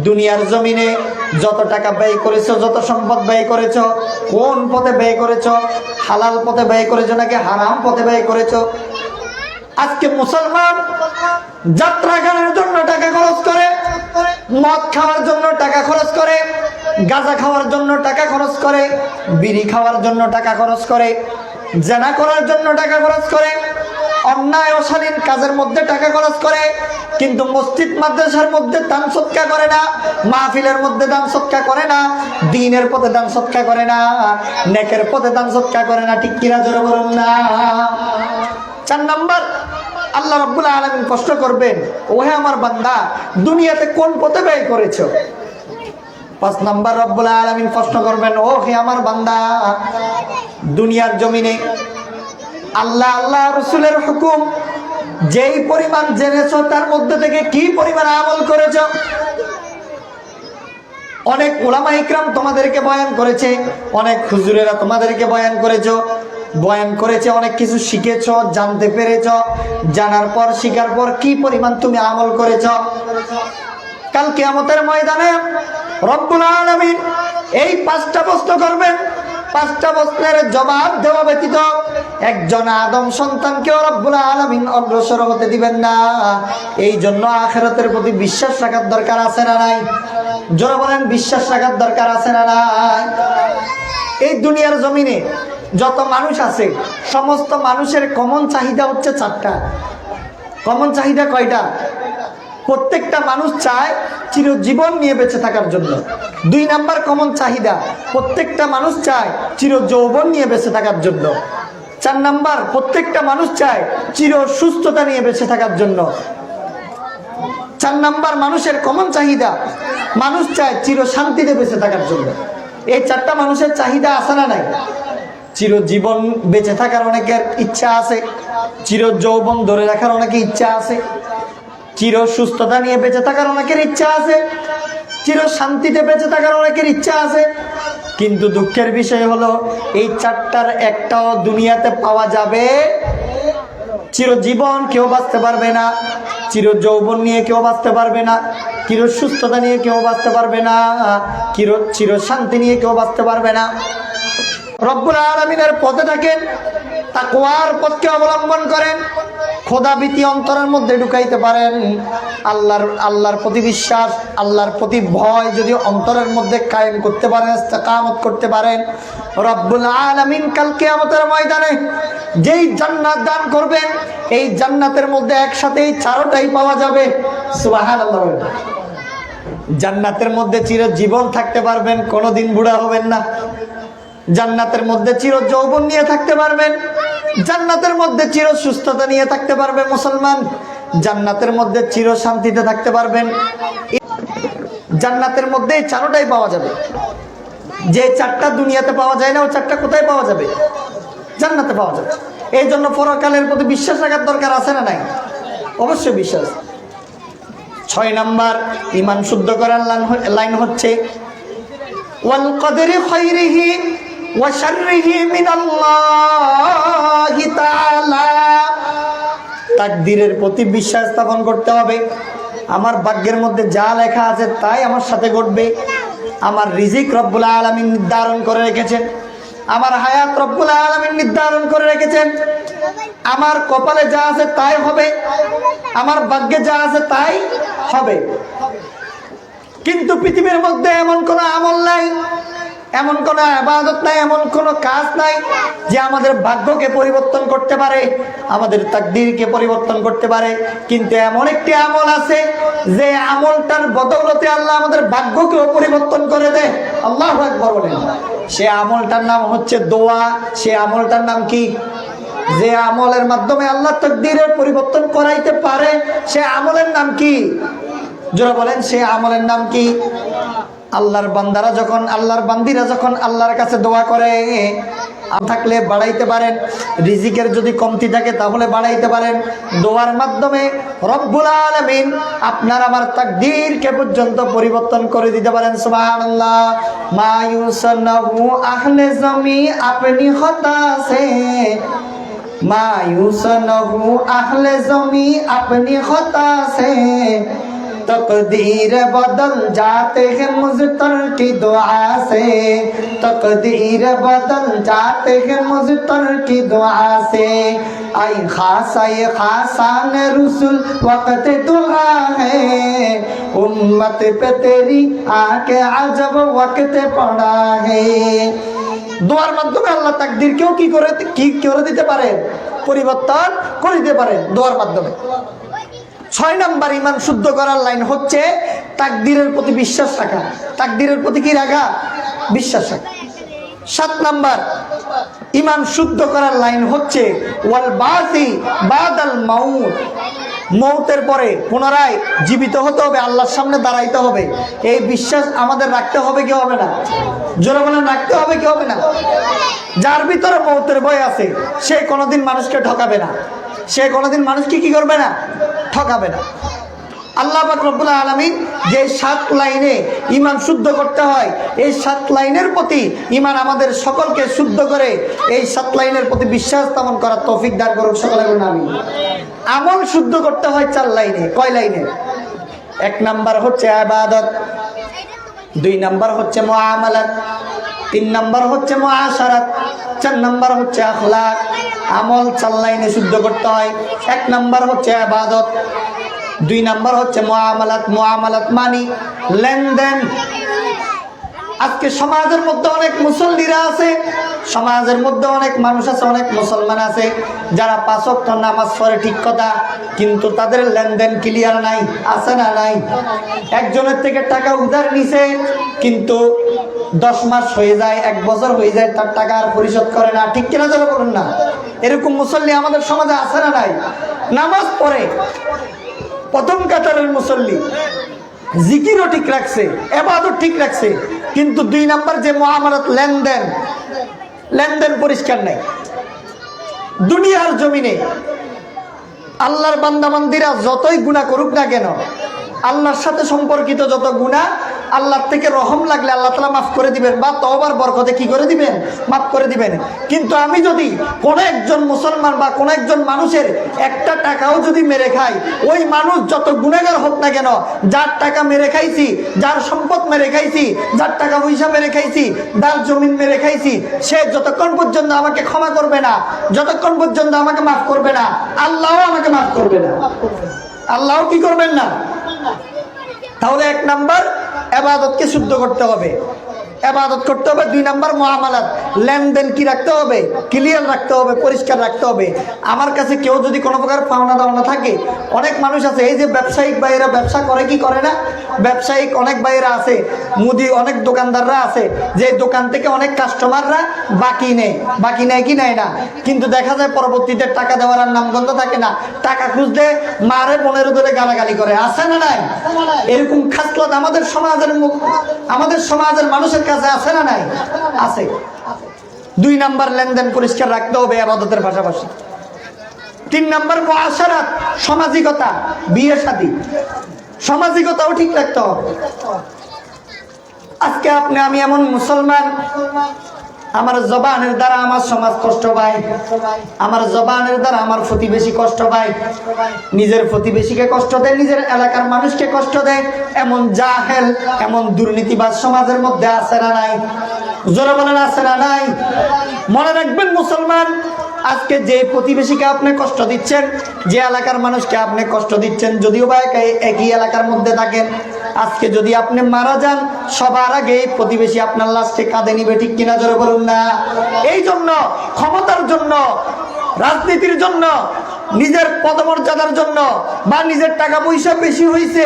দুনিয়ার জমিনে যত টাকা ব্যয় করেছো, যত সম্পদ ব্যয় করেছো, কোন পথে ব্যয় করেছো? হালাল পথে ব্যয় করেছো নাকি হারাম পথে ব্যয় করেছো? আজকে মুসলমান যাত্রা গানের জন্য টাকা খরচ করে, মদ খাওয়ার জন্য টাকা খরচ করে, গাঁজা খাওয়ার জন্য টাকা খরচ করে, বিড়ি খাওয়ার জন্য টাকা খরচ করে, জেনা করার জন্য টাকা খরচ করে, অন্যায় অশালীন কাজের মধ্যে টাকা খরচ করে, কিন্তু মসজিদ মাদ্রাসার মধ্যে দান সৎকা করে না, মাহফিলের মধ্যে দান সৎকা করে না, দ্বীনের পথে দান সৎকা করে না, নেকের পথে দান সৎকা করে না। ঠিক কিনা জোরে বলুন না? 4 নাম্বার, আল্লাহ রাব্বুল আলামিন প্রশ্ন করবেন, ওহে আমার বান্দা, দুনিয়াতে কোন পথে ব্যয় করেছো? 5 নাম্বার, রব্বুল আলামিন প্রশ্ন করবেন, ও হে আমার বান্দা, দুনিয়ার জমিনে আল্লাহ রাসূলের হুকুম যেই পরিমাণ জেনেছো তার মধ্যে থেকে কি পরিমাণ আমল করেছো? অনেক উলামা ইকরাম তোমাদেরকে বয়ান করেছে, অনেক হুজুরেরা তোমাদেরকে বয়ান করেছে, অনেক কিছু শিখেছো, জানতে পেরেছো। জানার পর, শিখার পর কি পরিমাণ তুমি আমল করেছো? কাল কিয়ামতের ময়দানে রব্বুল আলামিন এই 5টা প্রশ্ন করবেন। 5টা প্রশ্নের জবাব দেওয়া ব্যতীত একজন আদম সন্তানকেও রব্বুল আলামিন অগ্রসর হতে দিবেন না। এই জন্য আখিরাতের প্রতি বিশ্বাস রাখার দরকার আছে না নাই? জোরে বলেন, বিশ্বাস রাখার দরকার আছে না নাই? এই দুনিয়ার জমিনে যত মানুষ আছে, সমস্ত মানুষের কমন চাহিদা হচ্ছে 4টা। কমন চাহিদা কয়টা? প্রত্যেকটা মানুষ চায় চিরজীবন নিয়ে বেঁচে থাকার জন্য। 2 নাম্বার কমন চাহিদা, প্রত্যেকটা মানুষ চায় চির যৌবন নিয়ে বেঁচে থাকার জন্য। 4 নাম্বার, প্রত্যেকটা মানুষ চায় চির সুস্থতা নিয়ে বেঁচে থাকার জন্য। 4 নাম্বার মানুষের কমন চাহিদা, মানুষ চায় চির শান্তিতে বেঁচে থাকার জন্য। এই 4টা মানুষের চাহিদা আছে না নাই? চিরজীবন বেঁচে থাকার অনেকের ইচ্ছা আছে, চির যৌবন ধরে রাখার অনেকের ইচ্ছা আছে, চির সুস্থতা নিয়ে বেঁচে থাকার অনেকের ইচ্ছা আছে, চির শান্তিতে বেঁচে থাকার অনেকের ইচ্ছা আছে। কিন্তু দুঃখের বিষয় হলো এই 4টার একটাও দুনিয়াতে পাওয়া যাবে। চিরজীবন কেউ বাঁচতে পারবে না, চির যৌবন নিয়ে কেউ বাঁচতে পারবে না, চির সুস্থতা নিয়ে কেউ বাঁচতে পারবে না, চির শান্তি নিয়ে কেউ বাঁচতে পারবে না। রব্বুল আলামিনের পথে থাকেন, তাকওয়ার পথকে অবলম্বন করেন, খোদাভীতি অন্তরের মধ্যে ঢুকাইতে পারেন, আল্লাহর প্রতি বিশ্বাস, আল্লাহর প্রতি ভয় যদি অন্তরের মধ্যে কায়েম করতে পারেন, ইস্তেকামত করতে পারেন, রব্বুল আলামিন কাল কিয়ামতের ময়দানে যেই জান্নাত দান করবেন, এই জান্নাতের মধ্যে একসাথেই 4টাই পাওয়া যাবে। সুবহানাল্লাহ। জান্নাতের মধ্যে চিরজীবন থাকতে পারবেন, কোনোদিন বুড়া হবেন না। জান্নাতের মধ্যে চির যৌবন নিয়ে থাকতে পারবেন, জান্নাতের মধ্যে চির সুস্থতা নিয়ে থাকতে পারবেন মুসলমান, জান্নাতের মধ্যে চির শান্তিতে থাকতে পারবেন। জান্নাতের মধ্যে 4টাই পাওয়া যাবে। যে 4টা দুনিয়াতে পাওয়া যায় না, ওই 4টা কোথায় পাওয়া যাবে? জান্নাতে পাওয়া যাবে। এই জন্য পরকালের প্রতি বিশ্বাস রাখার দরকার আছে না নাই? অবশ্যই বিশ্বাস। 6 নাম্বার ঈমান শুদ্ধ করার লাইন হচ্ছে ওয়াল কদরি খায়রিহি ওয়া শাররিহি মিনাল্লাহি তাআলা। তাকদীরের প্রতি বিশ্বাস স্থাপন করতে হবে। আমার ভাগ্যের মধ্যে যা লেখা আছে তাই আমার সাথে ঘটবে। আমার রিজিক রব্বুল আলামিন নির্ধারণ করে রেখেছেন, আমার হায়াত রব্বুল আলামিন নির্ধারণ করে রেখেছেন। আমার কপালে যা আছে তাই হবে, আমার ভাগ্যে যা আছে তাই হবে। কিন্তু পৃথিবীর মধ্যে এমন কোনো আমল নাই, এমন কোনো ইবাদত নাই, এমন কোনো কাজ নাই যে আমাদের ভাগ্যকে পরিবর্তন করতে পারে, আমাদের তাকদীরকে পরিবর্তন করতে পারে। কিন্তু এমন একটি আমল আছে যে আমলটার বদৌলতে আল্লাহ আমাদের ভাগ্যকেও পরিবর্তন করে দেয়। আল্লাহু আকবার বলেন। সে আমলটার নাম হচ্ছে দোয়া। সে আমলটার নাম কি? যে আমলের মাধ্যমে আল্লাহ তাকদীরের পরিবর্তন করাইতে পারে, সে আমলের নাম কি? যারা বলেন সে আমলের নাম কি? আল্লাহর বান্দারা যখন, আল্লাহর বান্দিরা যখন আল্লাহর কাছে দোয়া করে, থাকলে বাড়াইতে পারেন, রিজিকের যদি কমতি থাকে তাহলে বাড়াইতে পারেন। দোয়ার মাধ্যমে রব্বুল আলামিন আপনার আমার তাকদীরকে পর্যন্ত পরিবর্তন করে দিতে পারেন। সুবহানাল্লাহ। মা ইউসান্নাহু আহলে জমি আপনি খতা সে, মা ইউসান্নাহু আহলে জমি আপনি খতা সে, तकदीर बदल जाते हैं मुज़्तर की दुआ से, तकदीर बदल जाते हैं मुज़्तर की दुआ से। आई खासा ये खासान रसूल वक़्त दुआ है, उम्मत पे तेरी आके अजब वक़्त पड़ा है। দোয়ার মাধ্যমে আল্লাহ তাকদীরকেও কি করে দিতে পারেন, পরিবর্তন করে দিতে পারেন দোয়ার মাধ্যমে। 6 নাম্বার ঈমান শুদ্ধ করার লাইন হচ্ছে তাকদীরের প্রতি বিশ্বাস রাখা। তাকদীরের প্রতি কি রাখা? বিশ্বাস রাখা। 7 নাম্বার ঈমান শুদ্ধ করার লাইন হচ্ছে ওয়াল বাসি বাদাল মাউত, মৌতের পরে পুনরায় জীবিত হতে হবে, আল্লাহর সামনে দাঁড়াইতে হবে। এই বিশ্বাস আমাদের রাখতে হবে কি হবে না? জোরে বলেন, রাখতে হবে কি হবে না? যার ভিতরে মৌতের ভয় আছে সে কোনোদিন মানুষকে ঠকাবে না, সে কোনোদিন মানুষকে কি করবে না? ঠকাবে না। আল্লাহ পাক রব্বুল আলামিন যে 7 লাইনে ঈমান শুদ্ধ করতে হয়, এই 7 লাইনের প্রতি ঈমান আমাদের সকলকে শুদ্ধ করে এই 7 লাইনের প্রতি বিশ্বাস স্থাপন করার তৌফিক দান করুক সকলে বলুন আমিন। আমল শুদ্ধ করতে হয় 4 লাইনে। কয় লাইনে? 1 নাম্বার হচ্ছে ইবাদত, 2 নাম্বার হচ্ছে মুআমালাত, 3 নাম্বার হচ্ছে মুআশারাত, 4 নাম্বার হচ্ছে আখলাক। আমল 4 লাইনে শুদ্ধ করতে হয়। 1 নাম্বার হচ্ছে ইবাদত, 2 নাম্বার হচ্ছে মুআমালাত। মুআমালাত মানে লেনদেন। আজকে সমাজের মধ্যে অনেক মুসল্লিরা আছে, সমাজের মধ্যে অনেক মানুষ আছে, অনেক মুসলমান আছে যারা 5 ওয়াক্ত নামাজ পড়ে ঠিক কথা, কিন্তু তাদের লেনদেন ক্লিয়ার নাই। আছে না নাই? একজনের থেকে টাকা উধার নিছে, কিন্তু 10 মাস হয়ে যায়, 1 বছর হয়ে যায়, তার টাকা আর পরিশোধ করে না। ঠিক কিনা যারা বলুন না? এরকম মুসল্লি আমাদের সমাজে আছে না নাই? নামাজ পড়ে, প্রথম কাতারের মুসল্লি, জিকিরও ঠিক রাখছে, ইবাদত ঠিক রাখছে, কিন্তু 2 নাম্বার যে মুআমালাত লেনদেন পরিষ্কার নাই। দুনিয়ার জমিনে আল্লাহর বান্দাবান্দিরা যতই গুনাহ করুক না কেন, আল্লাহর সাথে সম্পর্কিত যত গুনাহ, আল্লাহর থেকে রহম লাগলে আল্লাহ তাআলা মাফ করে দিবেন, বা তওবার বরকতে কি করে দিবেন? মাফ করে দিবেন। কিন্তু আমি যদি কোন একজন মুসলমান বা কোন একজন মানুষের একটা টাকাও যদি মেরে খাই, ওই মানুষ যত গুনাহগার হোক না কেন, যার টাকা মেরে খাইছি, যার সম্পদ মেরে খাইছি, যার টাকা পয়সা মেরে খাইছি, যার জমিন মেরে খাইছি, সে যতক্ষণ পর্যন্ত আমাকে ক্ষমা করবে না, যতক্ষণ পর্যন্ত আমাকে মাফ করবে না, আল্লাহও আমাকে মাফ করবে না। আল্লাহও কি করবেন না? তাহলে 1 নাম্বার ইবাদতকে শুদ্ধ করতে হবে, ইবাদত করতে হবে। 2 নাম্বার মুআমালাত, লেনদেন কি রাখতে হবে? ক্লিয়ার রাখতে হবে, পরিষ্কার রাখতে হবে। আমার কাছে কেউ যদি কোনো প্রকার পাওনা দাওনা থাকে, অনেক মানুষ আছে এই যে ব্যবসায়িক ভাইয়েরা ব্যবসা করে কি করে না, ব্যবসায়িক অনেক ভাইয়েরা আছে, মুদি অনেক দোকানদাররা আছে, যে দোকান থেকে অনেক কাস্টমাররা বাকি নেয় কি নেয় না, কিন্তু দেখা যায় পরবর্তীতে টাকা দেওয়ার আর নামগন্ধ থাকে না, টাকা খুঁজতে মারে 15 ধরে গালাগালি করে। আছে না নাই? এরকম খাসলত আমাদের সমাজের মানুষের কাছে আছে না নাই? আছে। 2 নাম্বার লেনদেন পরিষ্কার রাখতে হবে ইবাদতের পাশাপাশি। 3 নাম্বার মুআশারাত, সামাজিকতা, বিয়ে শাদী, সামাজিকতাও ঠিক রাখতে হবে। আজকে আমি এমন মুসলমান, আমার জবানের দ্বারা আমার সমাজ কষ্ট পায়, আমার জবানের দ্বারা আমার প্রতিবেশী কষ্ট পায়, নিজের প্রতিবেশীকে কষ্ট দেয়, নিজের এলাকার মানুষকে কষ্ট দেয়, এমন জাহেল, এমন দুর্নীতিবাজ সমাজের মধ্যে আছে না নাই? জোরে বলেন, আছে না নাই? মনে রাখবেন মুসলমান, আজকে যে প্রতিবেশীকে আপনি কষ্ট দিচ্ছেন, যে এলাকার মানুষকে আপনি কষ্ট দিচ্ছেন, যদিও বা একই এলাকার মধ্যে থাকেন, আজকে যদি আপনি মারা যান, সবার আগে প্রতিবেশী আপনার লাশকে কাঁধে নিবে। ঠিক কিনা জোরে বলুন না? এই জন্য ক্ষমতার জন্য, রাজনীতির জন্য, নিজের পদমর্যাদার জন্য, বা নিজের টাকা পয়সা বেশি হয়েছে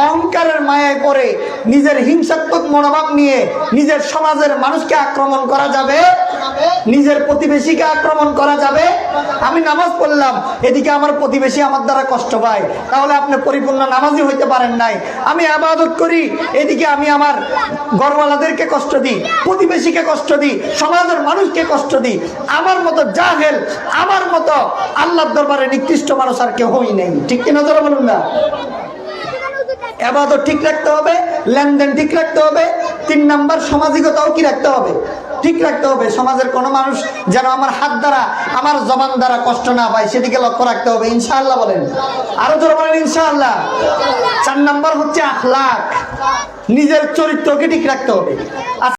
অহংকারের মায়ায় পড়ে নিজের হিংসাত্মক মনোভাব নিয়ে নিজের সমাজের মানুষকে আক্রমণ করা যাবে, নিজের প্রতিবেশীকে আক্রমণ করা যাবে। আমি নামাজ পড়লাম, এদিকে আমার প্রতিবেশী আমার দ্বারা কষ্ট পায়, তাহলে আপনি পরিপূর্ণ নামাজি হইতে পারেন নাই। আমি ইবাদত করি, এদিকে আমি আমার ঘরওয়ালাদেরকে কষ্ট দিই, প্রতিবেশীকে কষ্ট দিই, সমাজের মানুষকে কষ্ট দিই। আমার মতো জাহেল, আমার মতো আল্লাহর দরবারে নিকৃষ্ট মানুষ আর কেউ হই নাই। ঠিক কিনা জোরে বলুন না? ইবাদত ঠিক রাখতে হবে, লেনদেন ঠিক রাখতে হবে। 3 নাম্বার সামাজিকতাও কি রাখতে হবে? ঠিক রাখতে হবে, সমাজের কোনো মানুষ যেন আমার হাত দ্বারা আমার জবান দ্বারা কষ্ট না পায় সেদিকে লক্ষ্য রাখতে হবে। ইনশাআল্লাহ বলেন, আরো জোরে বলেন ইনশাআল্লাহ। 4 নম্বর হচ্ছে আখলাক, নিজের চরিত্রকে ঠিক রাখতে হবে।